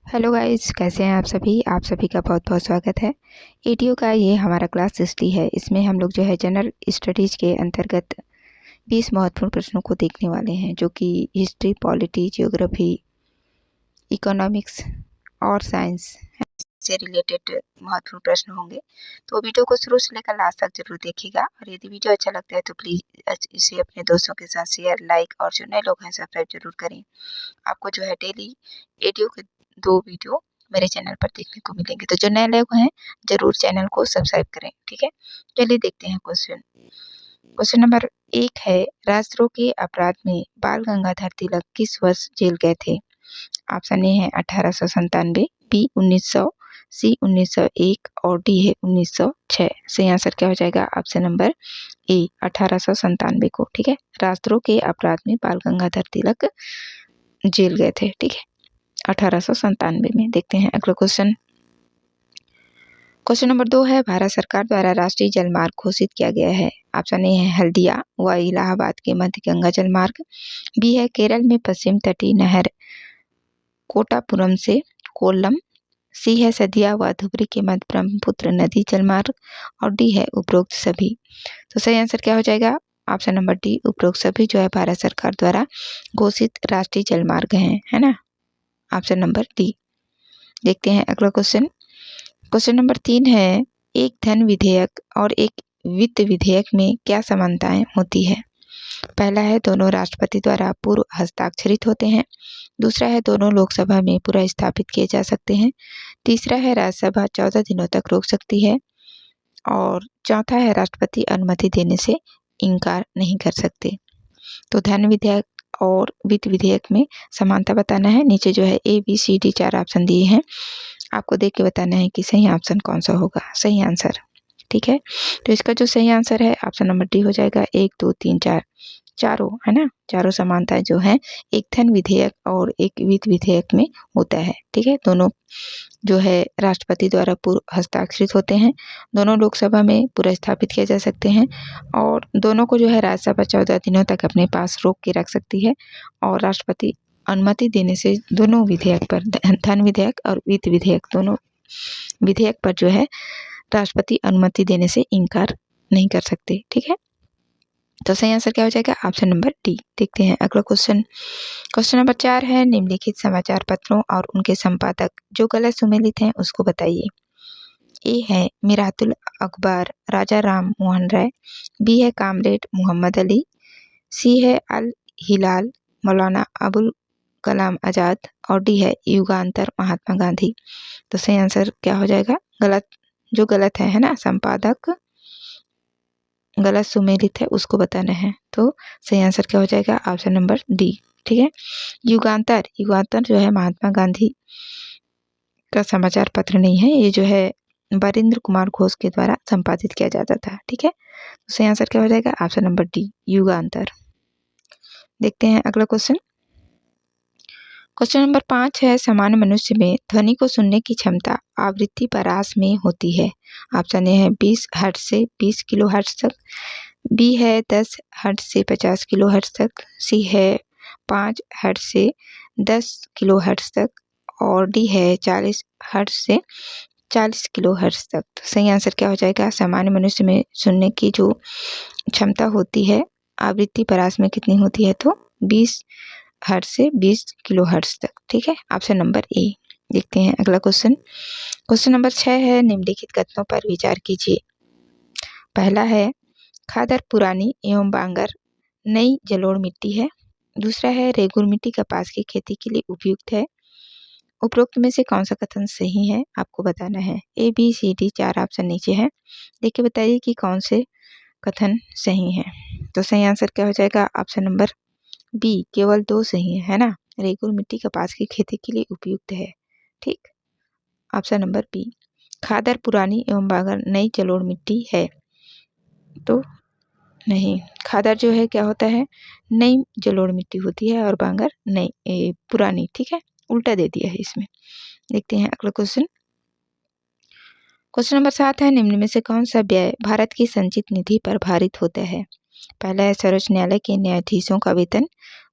Hello guys, कैसे हैं आप सभी का बहुत बहुत स्वागत है। एटीओ का ये हमारा क्लास 60 है। इसमें हम लोग जो है जनरल स्टडीज के अंतर्गत 20 महत्वपूर्ण प्रश्नों को देखने वाले हैं, जो कि हिस्ट्री, पॉलिटी, जियोग्राफी, इकोनॉमिक्स और साइंस से रिलेटेड महत्वपूर्ण प्रश्न होंगे। तो वीडियो को शुरू से लेकर लास्ट तक जरूर देखिएगा, और यदि वीडियो अच्छा लगता है तो प्लीज़ इसे अपने दोस्तों के साथ शेयर, लाइक और जो नए लोग हैं सब्सक्राइब जरूर करें। आपको जो है डेली एटीओ के 2 वीडियो मेरे चैनल पर देखने को मिलेंगे। तो जो नए लोग हैं ज़रूर चैनल को सब्सक्राइब करें, ठीक है? चलिए देखते हैं क्वेश्चन। क्वेश्चन नंबर 1 है, राजद्रोह के अपराध में बाल गंगाधर तिलक किस वर्ष जेल गए थे? ऑप्शन ए है 1897, बी 1900, सी 1901 और डी है 1906। सही आंसर क्या हो जाएगा? ऑप्शन नंबर ए 1897 को, ठीक है? राजद्रोह के अपराध में बाल गंगाधर तिलक जेल गए थे, ठीक है? 1897 में। देखते हैं अगला क्वेश्चन। क्वेश्चन नंबर 2 है, भारत सरकार द्वारा राष्ट्रीय जलमार्ग घोषित किया गया है। ऑप्शन ए है हल्दिया व इलाहाबाद के मध्य गंगा जलमार्ग, बी है केरल में पश्चिम तटीय नहर कोटापुरम से कोल्लम, सी है सदिया व धुबरी के मध्य ब्रह्मपुत्र नदी जलमार्ग और डी है उपरोक्त सभी। तो सही आंसर क्या हो जाएगा? ऑप्शन नंबर डी, उपरोक्त सभी जो है भारत सरकार द्वारा घोषित राष्ट्रीय जलमार्ग हैं, है ना? Option number D. देखते हैं अगला क्वेश्चन। क्वेश्चन नंबर 3 है, एक धन विधेयक और एक वित्त विधेयक में क्या समानताएं होती है? पहला है दोनों राष्ट्रपति द्वारा पूर्व हस्ताक्षरित होते हैं, दूसरा है दोनों लोकसभा में पुनः स्थापित किए जा सकते हैं, तीसरा है राज्यसभा 14 दिनों तक रोक सकती है और चौथा है राष्ट्रपति अनुमति देने से इनकार नहीं कर सकते। तो धन विधेयक और वित्त विधेयक में समानता बताना है। नीचे जो है A B C D 4 option दिए हैं, आपको देख के बताना है कि सही ऑप्शन कौन सा होगा, सही आंसर, ठीक है? तो इसका जो सही आंसर है ऑप्शन नंबर डी हो जाएगा। 1 2 3 4 चारों, है ना? चारों समानताएं जो है एक धन विधेयक और एक वित्त विधेयक में होता है, ठीक है? दोनों जो है राष्ट्रपति द्वारा पूर्व हस्ताक्षरित होते हैं, दोनों लोकसभा में पुनः स्थापित किए जा सकते हैं और दोनों को जो है राज्यसभा 14 दिनों तक अपने पास रोक के रख सकती है और राष्ट्रपति अनुमति देने से दोनों विधेयक पर, धन विधेयक और वित्त विधेयक दोनों विधेयक पर जो है राष्ट्रपति अनुमति देने से इनकार नहीं कर सकते, ठीक है? तो सही आंसर क्या हो जाएगा? Option number D. देखते हैं अगला क्वेश्चन। क्वेश्चन नंबर 4 है, निम्नलिखित समाचार पत्रों और उनके संपादक जो गलत सुमेलित हैं उसको बताइए। ए है मिरातुल अखबार राजा राम मोहन राय, बी है कामरेड मोहम्मद अली, सी है अल हिलाल मौलाना अबुल कलाम आजाद और डी है युगांतर महात्मा गांधी। तो सही आंसर क्या हो जाएगा? गलत, जो गलत है ना, संपादक गलत सुमेलित है उसको बताना है। तो सही आंसर क्या हो जाएगा? ऑप्शन नंबर डी, ठीक है? युगांतर, युगांतर जो है महात्मा गांधी का समाचार पत्र नहीं है, ये जो है वरिंद्र कुमार घोष के द्वारा संपादित किया जाता था, ठीक है? तो सही आंसर क्या हो जाएगा? Option number D, Yugantar. देखते हैं अगला क्वेश्चन। क्वेश्चन नंबर 5 है, सामान्य मनुष्य में ध्वनि को सुनने की क्षमता आवृत्ति परास में होती है। ऑप्शन ए है 20 हर्ट्ज से 20 किलो हर्ट्ज तक, बी है 10 हर्ट्ज से 50 किलो हर्ट्ज तक, सी है 5 हर्ट्ज से 10 किलो हर्ट्ज तक और डी है 40 हर्ट्ज से 40 किलो हर्ट्ज तक। तो सही आंसर क्या हो जाएगा? सामान्य मनुष्य में सुनने की जो क्षमता होती है आवृत्ति परास में कितनी होती है? तो 20 हर्ट्ज से 20 किलो हर्ट्ज तक, ठीक है? Option number A. देखते हैं अगला क्वेश्चन। क्वेश्चन नंबर 6 है, निम्नलिखित कथनों पर विचार कीजिए। पहला है, खादर पुरानी एवं बांगर नई जलोढ़ मिट्टी है। दूसरा है, रेगुर मिट्टी कपास की खेती के लिए उपयुक्त है। उपरोक्त में से कौन सा कथन सही है? आपको बताना है। A B C D 4 option नीचे है, देख के बताइए कि कौन से कथन सही है। तो सही आंसर क्या हो जाएगा? ऑप्शन नंबर बी, केवल 2 सही है ना? रेगुर मिट्टी कपास की खेती के लिए उपयुक्त है, ठीक? ऑप्शन नंबर बी, खादर पुरानी एवं बांगर नई जलोढ़ मिट्टी है। तो नहीं, खादर जो है क्या होता है? नई जलोढ़ मिट्टी होती है और बांगर नई पुरानी, ठीक है? उल्टा दे दिया है इसमें। देखते हैं अगला क्वेश्चन। क्वेश्चन नंबर 7 है, निम्न में से कौन सा व्यय भारत की संचित निधि पर भारित होता है? पहला है सर्वोच्च न्यायालय के न्यायाधीशों का वेतन,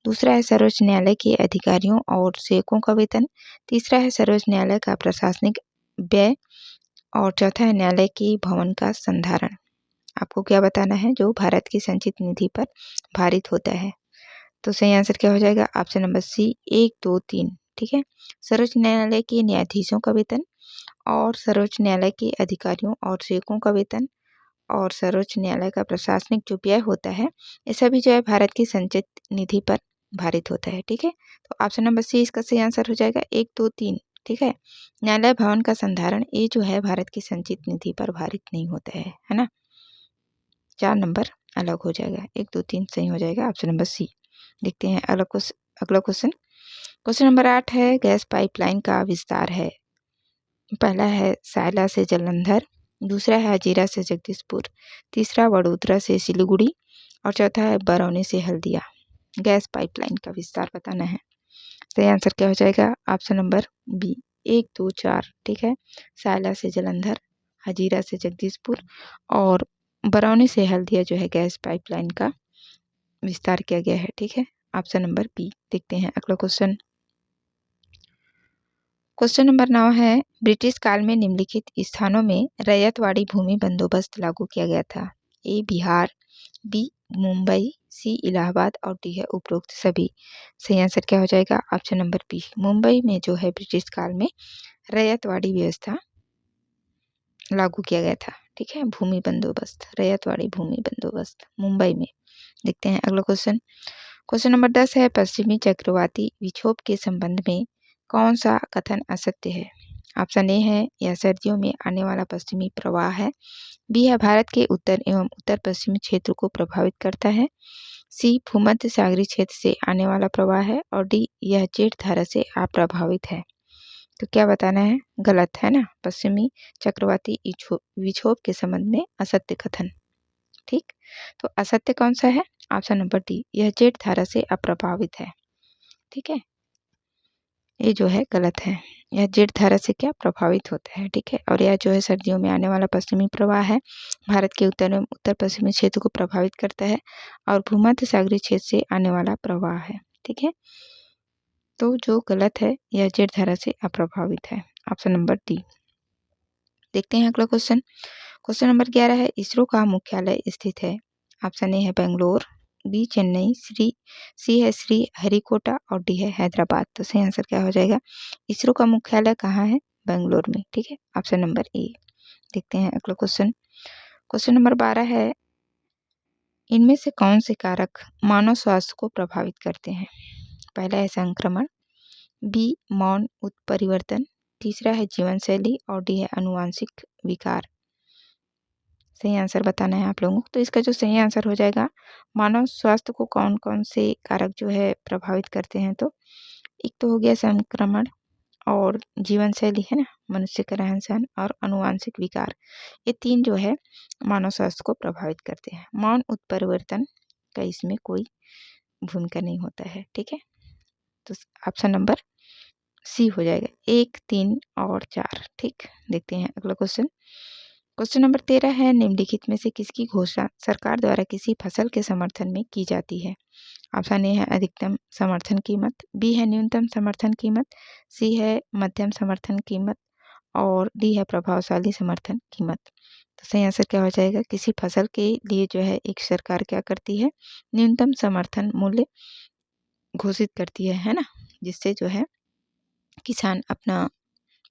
दूसरा है सर्वोच्च न्यायालय के अधिकारियों और सेवकों का वेतन। तीसरा है सर्वोच्च न्यायालय का प्रशासनिक व्यय। और चौथा है न्यायालय के भवन का संधारण। आपको क्या बताना है? जो भारत की संचित निधि पर भारित होता है। तो सही आंसर क्या हो जाएगा? Option number C 1, 2, 3। ठीक है। सर्वोच्च न्यायालय के न्यायाधीशों का वेतन और सर्वोच्च न्यायालय के अधिकारियों और सेवकों का वेतन और सर्वोच्च न्यायालय का प्रशासनिक जो व्यय होता है, ये सभी जो है भारत की संचित निधि पर भारित होता है। ठीक है। तो ऑप्शन नंबर सी इसका सही आंसर हो जाएगा 1, 2, 3। ठीक है। न्यायालय भवन का संधारण ये जो है भारत की संचित निधि पर भारित नहीं होता है ना। 4 नंबर अलग हो जाएगा। 1, 2, 3 सही हो जाएगा ऑप्शन नंबर सी। देखते हैं अगला क्वेश्चन। क्वेश्चन नंबर 8 है गैस पाइपलाइन का विस्तार है। पहला है सायला से जालंधर, दूसरा है हजीरा से जगदीशपुर, तीसरा वडोदरा से सिलीगुड़ी और चौथा है बरौनी से हल्दिया। गैस पाइपलाइन का विस्तार बताना है। सही आंसर क्या हो जाएगा? Option number B 1, 2, 4। ठीक है। सायला से जालंधर, हजीरा से जगदीशपुर और बरौनी से हल्दिया जो है गैस पाइपलाइन का विस्तार किया गया है। ठीक है। Option number B. देखते हैं अगला क्वेश्चन। क्वेश्चन नंबर 9 है ब्रिटिश काल में निम्नलिखित स्थानों में रैयतवाड़ी भूमि बंदोबस्त लागू किया गया था। ए बिहार, बी मुंबई, सी इलाहाबाद और डी है उपरोक्त सभी। सही आंसर क्या हो जाएगा? Option number B. मुंबई में जो है ब्रिटिश काल में रैयतवाड़ी व्यवस्था लागू किया गया था। ठीक है। भूमि बंदोबस्त, रैयतवाड़ी भूमि बंदोबस्त मुंबई में। देखते हैं अगला क्वेश्चन। क्वेश्चन नंबर 10 है पश्चिमी चक्रवाती विक्षोभ के संबंध में कौन सा कथन असत्य है? ऑप्शन ए है यह सर्दियों में आने वाला पश्चिमी प्रवाह है, बी है भारत के उत्तर एवं उत्तर पश्चिमी क्षेत्र को प्रभावित करता है, सी भूमध्य सागरीय क्षेत्र से आने वाला प्रवाह है और डी यह जेठ धारा से अप्रभावित है। तो क्या बताना है? गलत है ना। पश्चिमी चक्रवाती विक्षोभ के संबंध में असत्य कथन। ठीक। तो असत्य कौन सा है? ऑप्शन नंबर डी यह जेठ धारा से अप्रभावित है। ठीक है। ये जो है गलत है। यह जेठ धारा से क्या प्रभावित होता है। ठीक है। और यह जो है सर्दियों में आने वाला पश्चिमी प्रवाह है, भारत के उत्तर एवं उत्तर पश्चिमी क्षेत्र को प्रभावित करता है और भूमध्य सागरीय क्षेत्र से आने वाला प्रवाह है। ठीक है। तो जो गलत है यह जेठ धारा से अप्रभावित है। Option number D. देखते हैं अगला क्वेश्चन। क्वेश्चन नंबर 11 है इसरो का मुख्यालय स्थित है। ऑप्शन ए है बेंगलोर, बी चेन्नई, सी है श्री हरिकोटा और डी है हैदराबाद। तो सही आंसर क्या हो जाएगा? इसरो का मुख्यालय कहाँ है? बेंगलोर में। ठीक है। Option number A. देखते हैं अगला क्वेश्चन। क्वेश्चन नंबर 12 है इनमें से कौन से कारक मानव स्वास्थ्य को प्रभावित करते हैं? पहला है संक्रमण, बी मौन उत्परिवर्तन, तीसरा है जीवन शैली और डी है अनुवांशिक विकार। सही आंसर बताना है आप लोगों को। तो इसका जो सही आंसर हो जाएगा मानव स्वास्थ्य को कौन कौन से कारक जो है प्रभावित करते हैं, तो एक तो हो गया संक्रमण और जीवन शैली है ना, मनुष्य का रहन सहन और अनुवांशिक विकार। ये 3 जो है मानव स्वास्थ्य को प्रभावित करते हैं। मौन उत्परिवर्तन का इसमें कोई भूमिका नहीं होता है। ठीक है। तो ऑप्शन नंबर सी हो जाएगा 1, 3 और 4। ठीक। देखते हैं अगला क्वेश्चन। क्वेश्चन नंबर 13 है निम्नलिखित में से किसकी घोषणा सरकार द्वारा किसी फसल के समर्थन में की जाती है? ऑप्शन ए है अधिकतम समर्थन कीमत, बी है न्यूनतम समर्थन कीमत, सी है मध्यम समर्थन कीमत और डी है प्रभावशाली समर्थन कीमत। तो सही आंसर क्या हो जाएगा? किसी फसल के लिए जो है एक सरकार क्या करती है? न्यूनतम समर्थन मूल्य घोषित करती है ना, जिससे जो है किसान अपना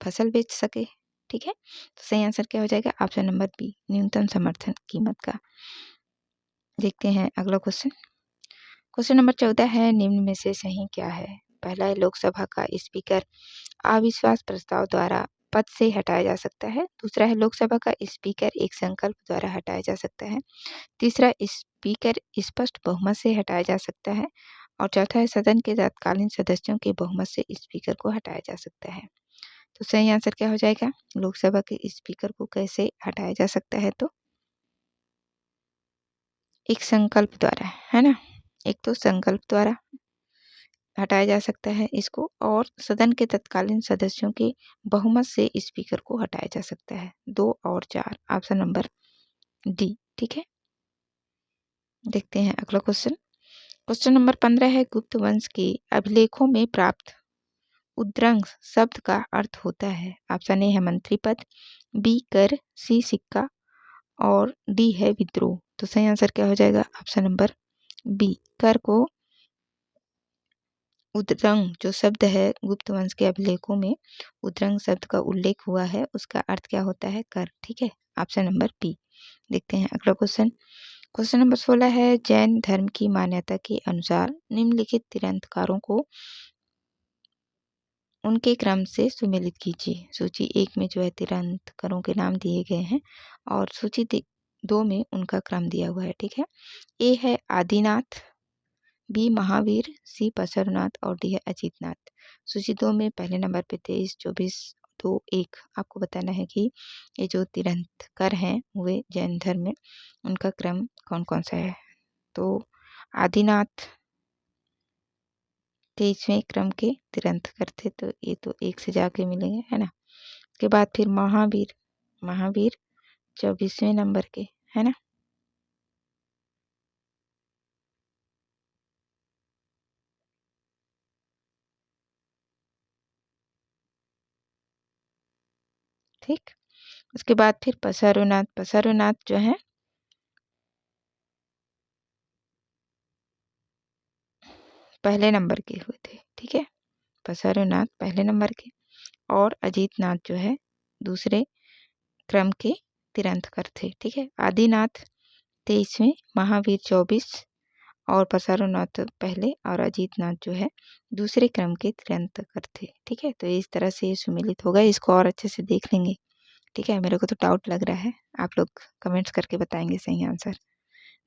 फसल बेच सके। ठीक है। तो सही आंसर क्या हो जाएगा? ऑप्शन नंबर बी न्यूनतम समर्थन कीमत का। देखते हैं अगला क्वेश्चन। क्वेश्चन नंबर 14 है निम्न में से सही क्या है? पहला है लोकसभा का स्पीकर अविश्वास प्रस्ताव द्वारा पद से हटाया जा सकता है, दूसरा है लोकसभा का स्पीकर एक संकल्प द्वारा हटाया जा सकता है, तीसरा स्पीकर स्पष्ट बहुमत से हटाया जा सकता है और चौथा है सदन के तत्कालीन सदस्यों के बहुमत से स्पीकर को हटाया जा सकता है। तो सही आंसर क्या हो जाएगा? लोकसभा के स्पीकर को कैसे हटाया जा सकता है? तो एक संकल्प द्वारा, है ना। एक तो संकल्प द्वारा हटाया जा सकता है इसको और सदन के तत्कालीन सदस्यों के बहुमत से स्पीकर को हटाया जा सकता है। 2 और 4 ऑप्शन नंबर डी। ठीक है। देखते हैं अगला क्वेश्चन। क्वेश्चन नंबर 15 है, गुप्त वंश के अभिलेखों में प्राप्त उद्रंग शब्द का अर्थ होता है। ऑप्शन ए है मंत्री पद, बी कर, सी सिक्का और डी है विद्रोह। तो सही आंसर क्या हो जाएगा? ऑप्शन नंबर बी, कर को उद्रंग जो शब्द है गुप्त वंश के अभिलेखों में उद्रंग शब्द का उल्लेख हुआ है, उसका अर्थ क्या होता है? कर। ठीक है, ऑप्शन नंबर बी। देखते हैं अगला क्वेश्चन। क्वेश्चन नंबर 16 है, जैन धर्म की मान्यता के अनुसार निम्नलिखित तीर्थंकरों को उनके क्रम से सुमेलित कीजिए। सूची 1 में जो है तीर्थंकरों के नाम दिए गए हैं और सूची 2 में उनका क्रम दिया हुआ है। ठीक है, ए है आदिनाथ, बी महावीर, सी पसरनाथ और डी है अजीतनाथ। सूची 2 में पहले नंबर पे 23, 24, 2, 1 आपको बताना है कि ये जो तीर्थंकर हैं वे जैन धर्म में उनका क्रम कौन कौन सा है। तो आदिनाथ 23वें क्रम के तीर्थंकर थे, तो ये तो 1 से जाके मिलेंगे, है ना। उसके बाद फिर महावीर, महावीर 24वें नंबर के, है ना। ठीक, उसके बाद फिर पसारुनाथ, पसारुनाथ जो है पहले नंबर के हुए थे। ठीक है, पसारुनाथ पहले नंबर के और अजीतनाथ जो है दूसरे क्रम के तीर्थंकर थे। ठीक है, आदिनाथ 23वें, महावीर 24 और पसारुनाथ पहले और अजीतनाथ जो है दूसरे क्रम के तीर्थंकर थे। ठीक है, तो इस तरह से ये सुमिलित होगा, इसको और अच्छे से देख लेंगे। ठीक है, मेरे को तो डाउट लग रहा है, आप लोग कमेंट्स करके बताएंगे सही आंसर।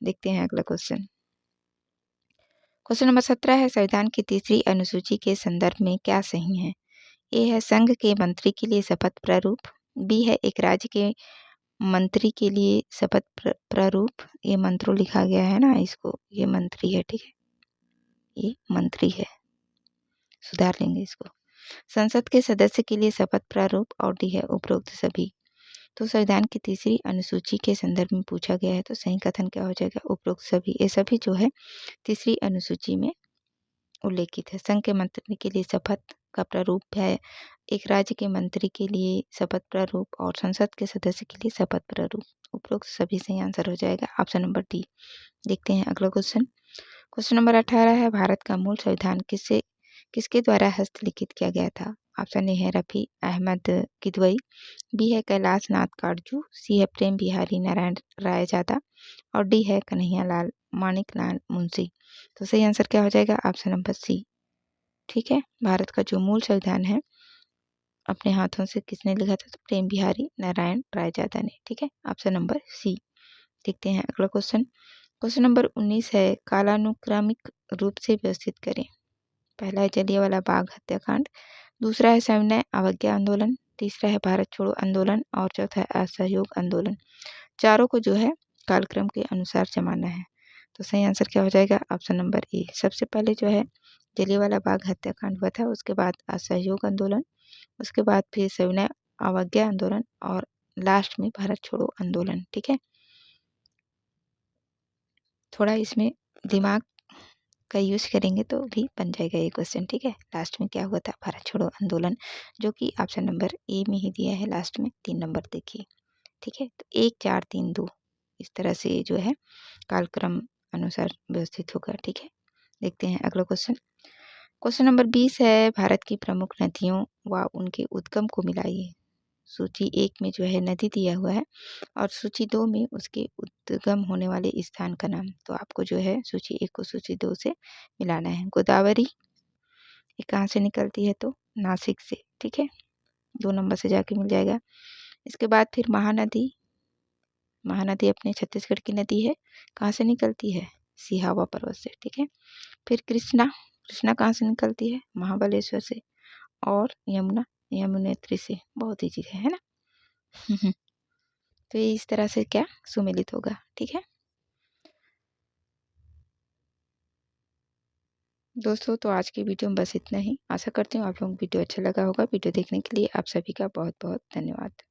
देखते हैं अगला क्वेश्चन। क्वेश्चन नंबर 17 है, संविधान की तीसरी अनुसूची के संदर्भ में क्या सही है? ए है संघ के मंत्री के लिए शपथ प्रारूप, बी है एक राज्य के मंत्री के लिए शपथ प्रारूप, ये मंत्रो लिखा गया है ना इसको, ये मंत्री है। ठीक है, ये मंत्री है, सुधार लेंगे इसको। संसद के सदस्य के लिए शपथ प्रारूप और डी है उपरोक्त सभी। तो संविधान की तीसरी अनुसूची के संदर्भ में पूछा गया है, तो सही कथन क्या हो जाएगा? उपरोक्त सभी। ये सभी जो है तीसरी अनुसूची में उल्लेखित है। संघ के मंत्री के लिए शपथ का प्रारूप है, एक राज्य के मंत्री के लिए शपथ प्रारूप और संसद के सदस्य के लिए शपथ प्रारूप। उपरोक्त सभी सही आंसर हो जाएगा, ऑप्शन नंबर डी। देखते हैं अगला क्वेश्चन। क्वेश्चन नंबर 18 है, भारत का मूल संविधान किसके द्वारा हस्तलिखित किया गया था? ऑप्शन ए है रफी अहमद किदवई, बी है कैलाश नाथ काटजू, सी है प्रेम बिहारी नारायण रायजादा और डी है कन्हैया लाल मानिक लाल मुंशी। तो सही आंसर क्या हो जाएगा? Option number C. ठीक है, भारत का जो मूल संविधान है अपने हाथों से किसने लिखा था? तो प्रेम बिहारी नारायण रायजादा ने। ठीक है, ऑप्शन नंबर सी। देखते हैं अगला क्वेश्चन। क्वेश्चन नंबर 19 है, कालानुक्रमिक रूप से व्यवस्थित करें। पहला है जलियांवाला बाग हत्याकांड, दूसरा है सविनय अवज्ञा आंदोलन, तीसरा है भारत छोड़ो आंदोलन और चौथा है असहयोग आंदोलन। चारों को जो है कालक्रम के अनुसार जमाना है। तो सही आंसर क्या हो जाएगा? Option number A. सबसे पहले जो है जलियांवाला बाग हत्याकांड हुआ था, उसके बाद असहयोग आंदोलन, उसके बाद फिर सविनय अवज्ञा आंदोलन और लास्ट में भारत छोड़ो आंदोलन। ठीक है, थोड़ा इसमें दिमाग का यूज करेंगे तो भी बन जाएगा ये क्वेश्चन। ठीक है, लास्ट में क्या हुआ था? भारत छोड़ो आंदोलन, जो कि ऑप्शन नंबर ए में ही दिया है। लास्ट में 3 नंबर देखिए। ठीक है, तो 1, 4, 3, 2 इस तरह से जो है कालक्रम अनुसार व्यवस्थित होगा। ठीक है, देखते हैं अगला क्वेश्चन। क्वेश्चन नंबर 20 है, भारत की प्रमुख नदियों व उनके उद्गम को मिलाइए। सूची 1 में जो है नदी दिया हुआ है और सूची 2 में उसके उद्गम होने वाले स्थान का नाम। तो आपको जो है सूची 1 को सूची 2 से मिलाना है। गोदावरी ये कहाँ से निकलती है? तो नासिक से। ठीक है, 2 नंबर से जाके मिल जाएगा। इसके बाद फिर महानदी, महानदी अपने छत्तीसगढ़ की नदी है, कहाँ से निकलती है? सिहावा पर्वत से। ठीक है, फिर कृष्णा, कृष्णा कहाँ से निकलती है? महाबलेश्वर से। और यमुना, यमुनेत्री से। बहुत ईजी है ना। तो ये इस तरह से क्या सुमेलित होगा। ठीक है दोस्तों, तो आज की वीडियो में बस इतना ही। आशा करती हूँ आप लोगों को वीडियो अच्छा लगा होगा। वीडियो देखने के लिए आप सभी का बहुत बहुत धन्यवाद।